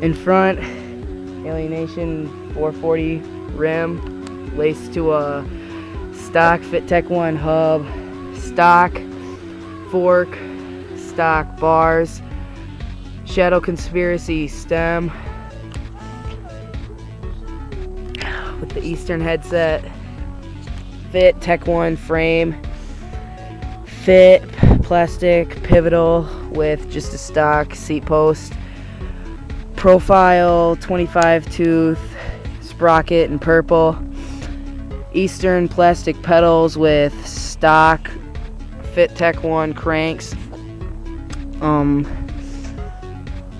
In front, Alienation 440 rim, laced to a stock FitTech 1 hub, stock fork, stock bars, Shadow Conspiracy stem with the Eastern headset, Fit Tech 1 frame, Fit plastic pivotal with just a stock seat post, Profile 25 tooth sprocket in purple, Eastern plastic pedals with stock Fit Tech 1 cranks,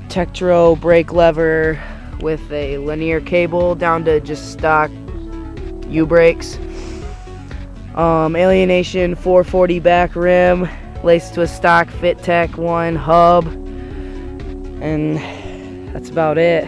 Tektro brake lever with a linear cable down to just stock U-brakes, Alienation 440 back rim laced to a stock FitTech 1 hub, and that's about it.